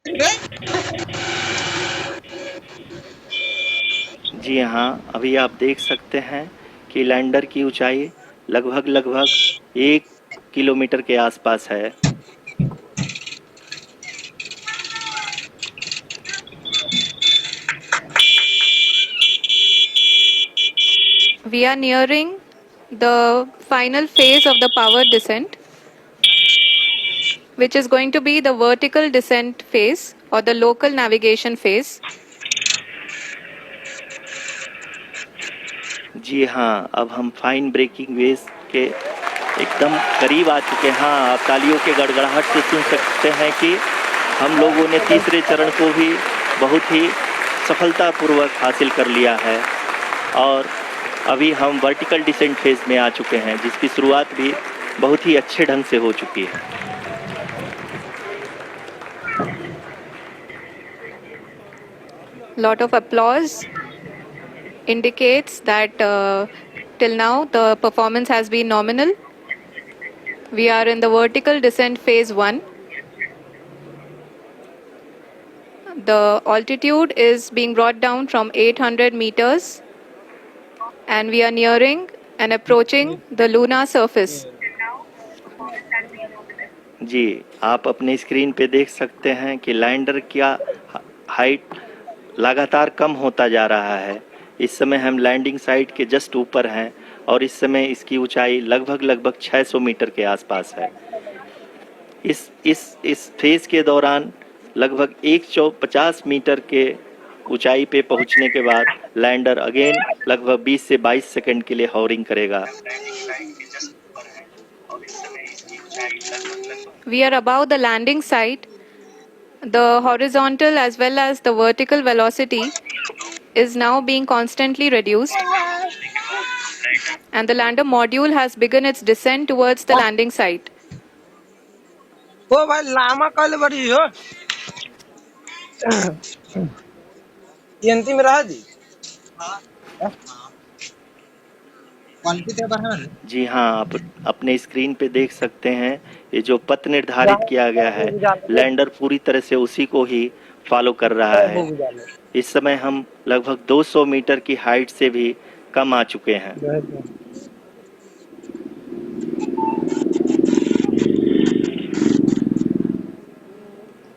जी हाँ, अभी आप देख सकते हैं कि लैंडर की ऊंचाई लगभग 1 किलोमीटर के आसपास है। We are nearing the final phase of the power descent, which is going to be the vertical descent phase or the local navigation phase. जी हाँ, अब हम फाइन ब्रेकिंग वेव्स के एकदम करीब आ चुके हैं। हाँ, आप तालियों के गड़गड़ाहट से सुन सकते हैं कि हम लोगों ने तीसरे चरण को भी बहुत ही सफलतापूर्वक हासिल कर लिया है और अभी हम वर्टिकल डिसेंट फेज में आ चुके हैं, जिसकी शुरुआत भी बहुत ही अच्छे ढंग से हो चुकी है। Lot of applause indicates that till now the performance has been nominal. We are in the vertical descent phase 1. The altitude is being brought down from 800 meters and we are nearing and approaching the lunar surface. जी, आप अपने screen पे देख सकते हैं कि lander का height लगातार कम होता जा रहा है। इस समय हम लैंडिंग साइट के जस्ट ऊपर हैं और इस समय इसकी ऊंचाई लगभग 600 मीटर के आसपास है। इस फेज के दौरान लगभग 150 मीटर के ऊंचाई पे पहुंचने के बाद लैंडर अगेन लगभग 20 से 22 सेकंड के लिए हॉवरिंग करेगा। We are above the landing site. The horizontal as well as the vertical velocity is now being constantly reduced. And the lander module has begun its descent towards the landing site. ओ भाई लामा कल बड़ी हो यंती में रहा जी जी हाँ, आप अपने screen पे देख सकते हैं ये जो पथ निर्धारित किया गया है, लैंडर पूरी तरह से उसी को ही फॉलो कर रहा है। इस समय हम लगभग 200 मीटर की हाइट से भी कम आ चुके हैं।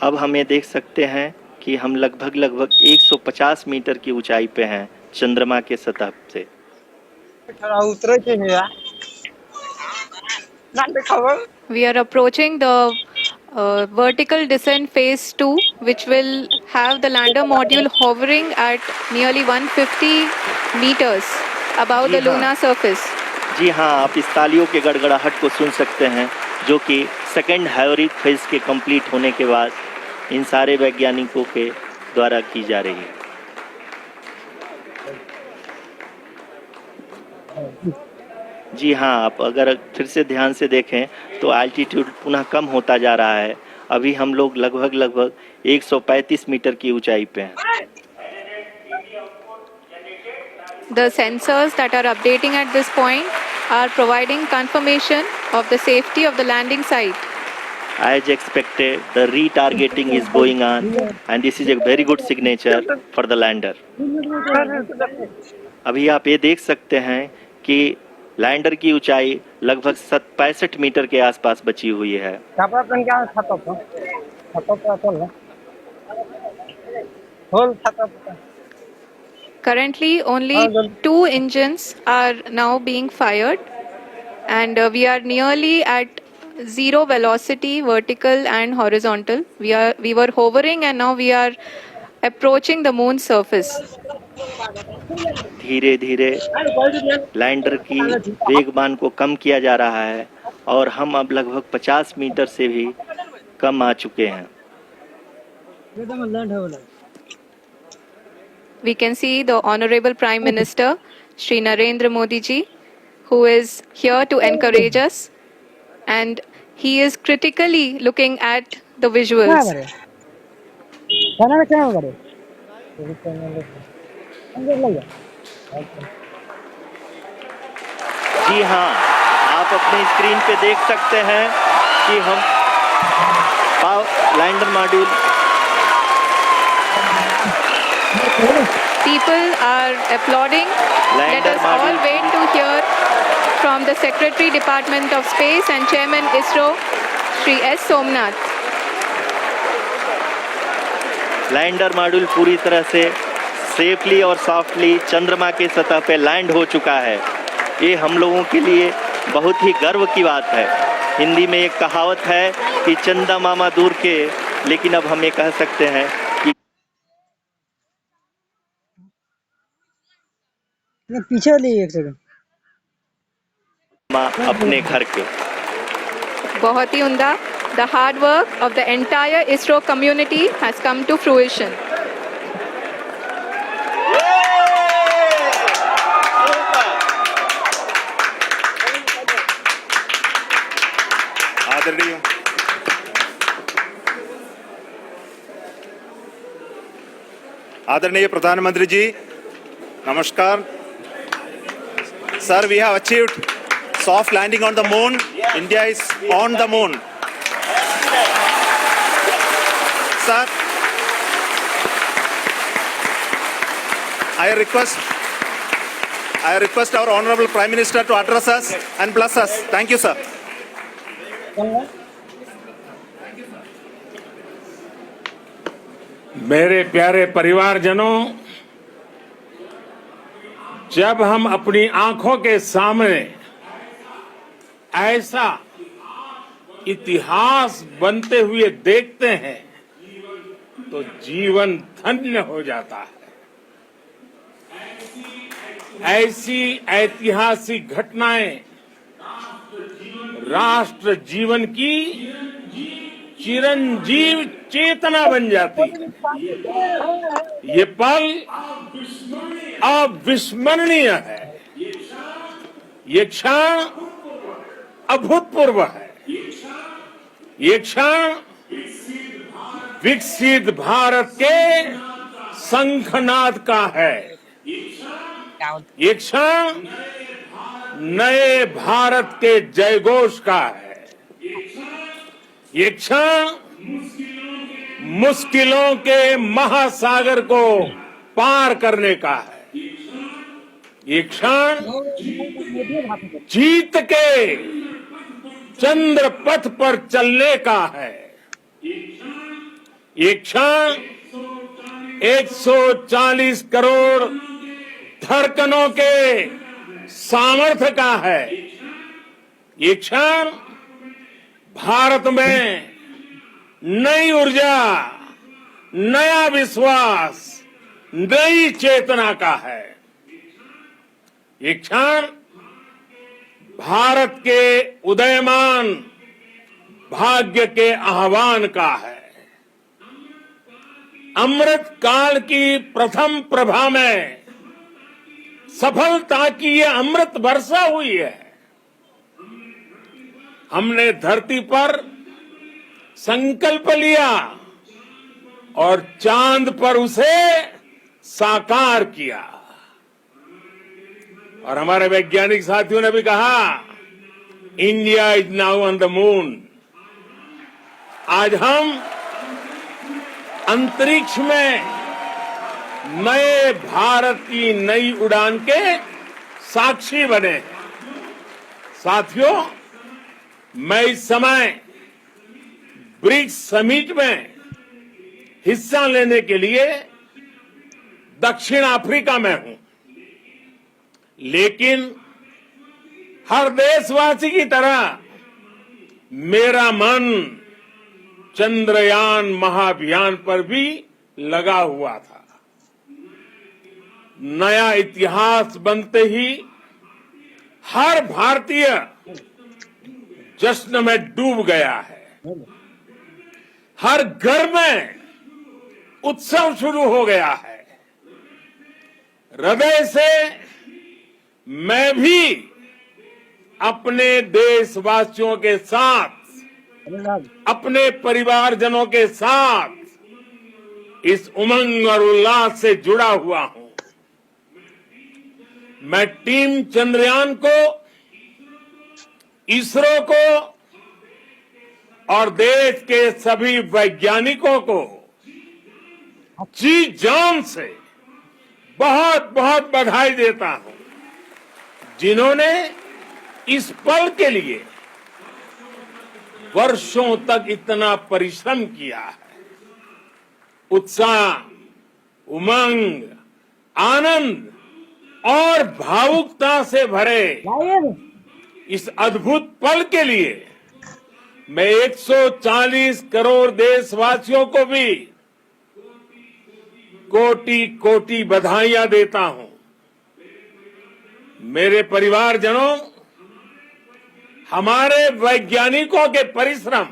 अब हम ये देख सकते हैं कि हम लगभग 150 मीटर की ऊंचाई पे हैं चंद्रमा के सतह से। We are approaching the vertical descent phase 2, which will have the lander module hovering at nearly 150 meters above the lunar surface. जी हाँ, आप इस तालियों के गड़गड़ाहट को सुन सकते हैं, जो कि सेकेंड हाइवरिक फेज के कंप्लीट होने के बाद इन सारे वैज्ञानिकों के द्वारा की जा रही है। जी हाँ, आप अगर फिर से ध्यान से देखें तो एल्टीट्यूड पुनः कम होता जा रहा है। अभी हम लोग लगभग 135 मीटर की ऊंचाई पे हैं। The sensors that are updating at this point are providing confirmation of the safety of the landing site. As expected, the retargeting is going on and this is a very good signature for the lander. अभी आप ये देख सकते हैं कि lander की ऊंचाई लगभग 65 मीटर के आसपास बची हुई है। Currently, only 2 engines are now being fired, and we are nearly at zero velocity, vertical and horizontal. We were hovering, and now we are approaching the moon's surface. धीरे धीरे लैंडर की वेगमान को कम किया जा रहा है और हम अब लगभग 50 मीटर से भी कम आ चुके हैं। We can see the Honorable Prime Minister, Shri Narendra Modi ji, who is here to encourage us, and he is critically looking at the visuals. जी हाँ, आप अपने स्क्रीन पे देख सकते हैं कि हम lander module people are applauding. Let Lander us all module. wait to hear from the Secretary, Department of Space and Chairman ISRO, Shri S. Somnath. Lander module पूरी तरह से सेफली और सॉफ्टली चंद्रमा के सतह पे लैंड हो चुका है। ये हम लोगों के लिए बहुत ही गर्व की बात है। हिंदी में एक कहावत है कि चंदा मामा दूर के, लेकिन अब हम ये कह सकते हैं कि पीछे लिए एक सेकंड माँ अपने घर के। बहुत ही उम्दा. The hard work of the entire ISRO community has come to fruition. आदरणीय आदरणीय प्रधानमंत्री जी, नमस्कार. Sir, we have achieved soft landing on the moon. India is on the moon. Sir, I request our Honorable Prime Minister to address us and bless us. Thank you, sir. मेरे प्यारे परिवारजनों, जब हम अपनी आंखों के सामने ऐसा इतिहास बनते हुए देखते हैं तो जीवन धन्य हो जाता है। ऐसी ऐतिहासिक घटनाएं राष्ट्र जीवन की चिरंजीव चेतना बन जाती है। ये पल अविस्मरणीय है। ये क्षण अभूतपूर्व है। ये क्षण विकसित भारत के शंखनाद का है। ये क्षण नए भारत के जयघोष का है। ये क्षण मुश्किलों के महासागर को पार करने का है। ये क्षण जीत के चंद्र पथ पर चलने का है। ये क्षण 140 करोड़ धड़कनों के सामर्थ्य का है। ये क्षण भारत में नई ऊर्जा, नया विश्वास, नई चेतना का है। ये क्षण भारत के उदयमान भाग्य के आह्वान का है। अमृत काल की प्रथम प्रभा में सफलता की ये अमृत वर्षा हुई है। हमने धरती पर संकल्प लिया और चांद पर उसे साकार किया। और हमारे वैज्ञानिक साथियों ने भी कहा, India is now on the moon. आज हम अंतरिक्ष में नए भारत की नई उड़ान के साक्षी बने हैं। साथियों, मैं इस समय ब्रिक्स समिट में हिस्सा लेने के लिए दक्षिण अफ्रीका में हूं, लेकिन हर देशवासी की तरह मेरा मन चंद्रयान महाअभियान पर भी लगा हुआ था। नया इतिहास बनते ही हर भारतीय जश्न में डूब गया है। हर घर में उत्सव शुरू हो गया है। हृदय से मैं भी अपने देशवासियों के साथ, अपने परिवारजनों के साथ इस उमंग और उल्लास से जुड़ा हुआ हूं। मैं टीम चंद्रयान को, इसरो को और देश के सभी वैज्ञानिकों को जी जान से बहुत बहुत बधाई देता हूं, जिन्होंने इस पल के लिए वर्षों तक इतना परिश्रम किया है। उत्साह, उमंग, आनंद और भावुकता से भरे इस अद्भुत पल के लिए मैं 140 करोड़ देशवासियों को भी कोटि कोटि बधाइयां देता हूं। मेरे परिवारजनों, हमारे वैज्ञानिकों के परिश्रम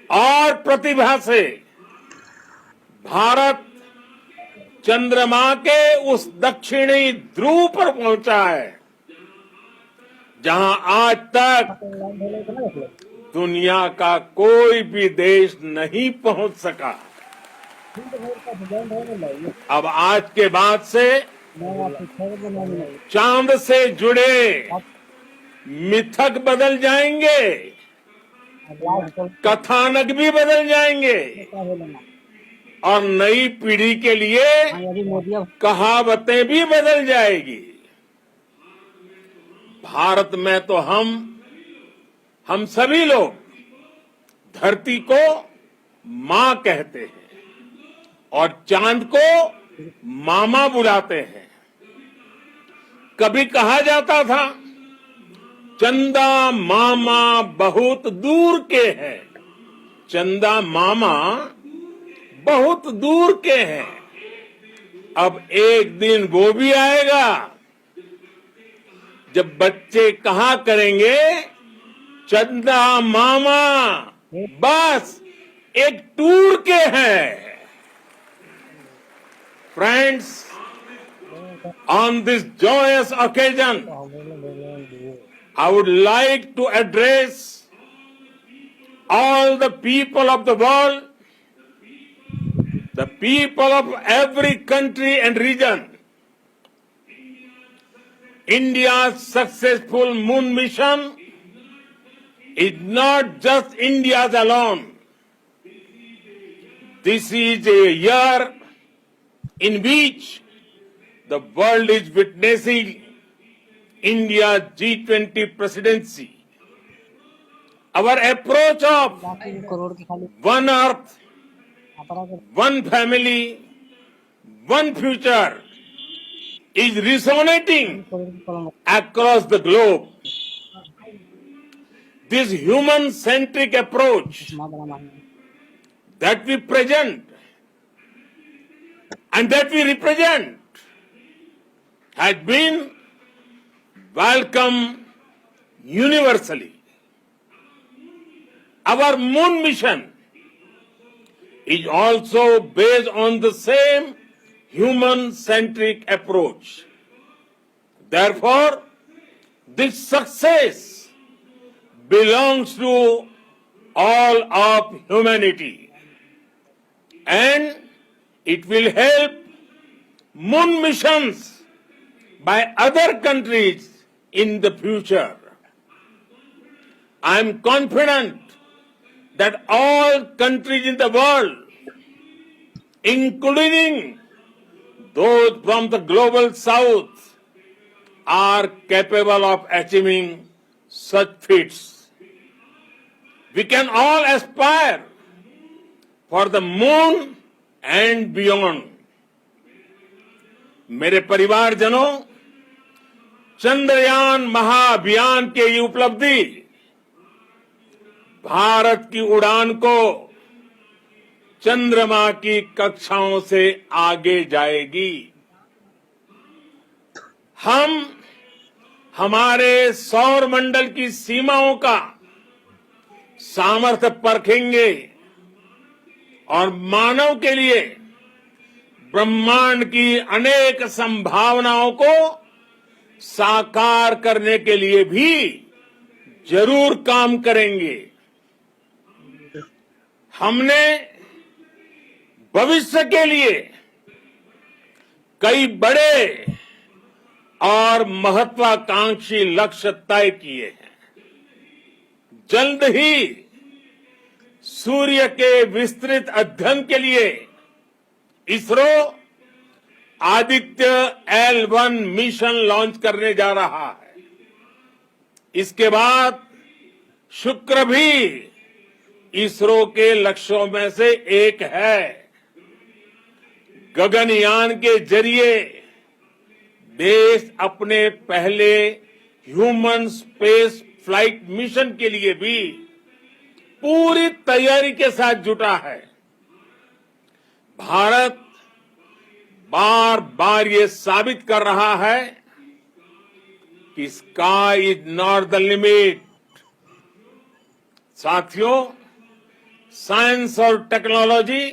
और प्रतिभा से भारत चंद्रमा के उस दक्षिणी ध्रुव पर पहुंचा है, जहां आज तक दुनिया का कोई भी देश नहीं पहुंच सका। अब आज के बाद से चांद से जुड़े मिथक बदल जाएंगे, कथानक भी बदल जाएंगे और नई पीढ़ी के लिए कहावतें भी बदल जाएगी। भारत में तो हम सभी लोग धरती को मां कहते हैं और चांद को मामा बुलाते हैं। कभी कहा जाता था, चंदा मामा बहुत दूर के हैं। चंदा मामा बहुत दूर के हैं। अब एक दिन वो भी आएगा जब बच्चे कहा करेंगे, चंदा मामा बस एक टूर के हैं। Friends, on this joyous occasion, I would like to address all the people of the world, the people of every country and region. India's successful moon mission is not just India's alone. This is a year in which the world is witnessing India's G20 presidency. Our approach of one earth, one family, one future is resonating across the globe. This human-centric approach that we present and that we represent has been welcomed universally. Our moon mission is also based on the same human-centric approach. Therefore, this success belongs to all of humanity, and it will help moon missions by other countries in the future. I am confident that all countries in the world, including those from the global south, are capable of achieving such feats. We can all aspire for the moon and beyond. मेरे परिवारजनों, चंद्रयान महाअभियान के ये उपलब्धि भारत की उड़ान को चंद्रमा की कक्षाओं से आगे जाएगी। हम हमारे सौर मंडल की सीमाओं का सामर्थ्य परखेंगे और मानव के लिए ब्रह्मांड की अनेक संभावनाओं को साकार करने के लिए भी जरूर काम करेंगे। हमने भविष्य के लिए कई बड़े और महत्वाकांक्षी लक्ष्य तय किए हैं। जल्द ही सूर्य के विस्तृत अध्ययन के लिए ISRO Aditya L1 mission launch करने जा रहा है। इसके बाद शुक्र भी इसरो के लक्ष्यों में से एक है। गगनयान के जरिए देश अपने पहले ह्यूमन स्पेस फ्लाइट मिशन के लिए भी पूरी तैयारी के साथ जुटा है। भारत बार बार ये साबित कर रहा है कि sky is not the limit. साथियों, साइंस और टेक्नोलॉजी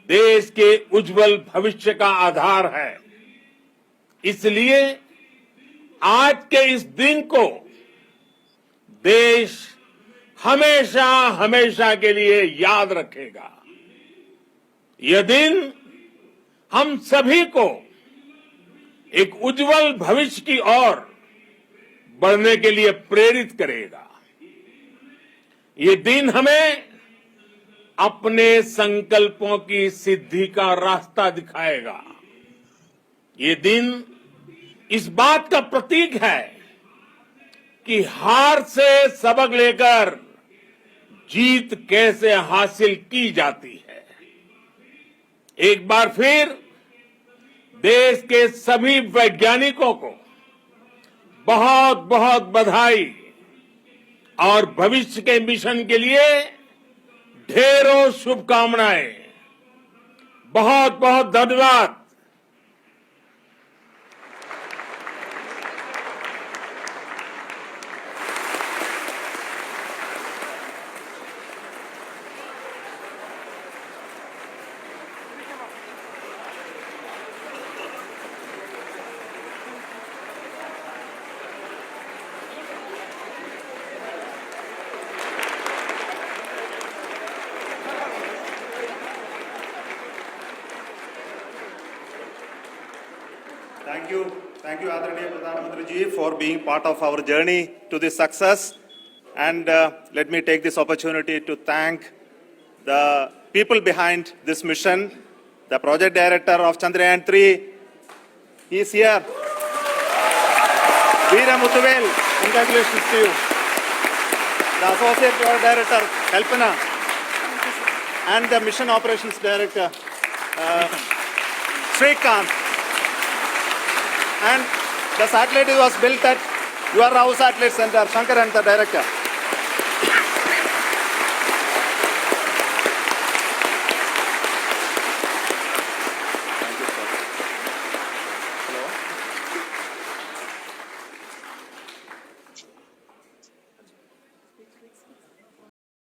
देश के उज्जवल भविष्य का आधार है। इसलिए आज के इस दिन को देश हमेशा हमेशा के लिए याद रखेगा। यह दिन हम सभी को एक उज्जवल भविष्य की ओर बढ़ने के लिए प्रेरित करेगा। ये दिन हमें अपने संकल्पों की सिद्धि का रास्ता दिखाएगा। ये दिन इस बात का प्रतीक है कि हार से सबक लेकर जीत कैसे हासिल की जाती है। एक बार फिर देश के सभी वैज्ञानिकों को बहुत बहुत बधाई और भविष्य के मिशन के लिए ढेरों शुभकामनाएं। बहुत बहुत धन्यवाद। Thank you, Adaraniya Pradhan Mantri ji, for being part of our journey to this success. And let me take this opportunity to thank the people behind this mission, the project director of Chandrayaan 3. He is here. Veera Muthuvel, congratulations to you. The associate project director, Kalpana, and the mission operations director, Srikanth. And the satellite was built at Your Rao Satellite Center, Shankaran, the director.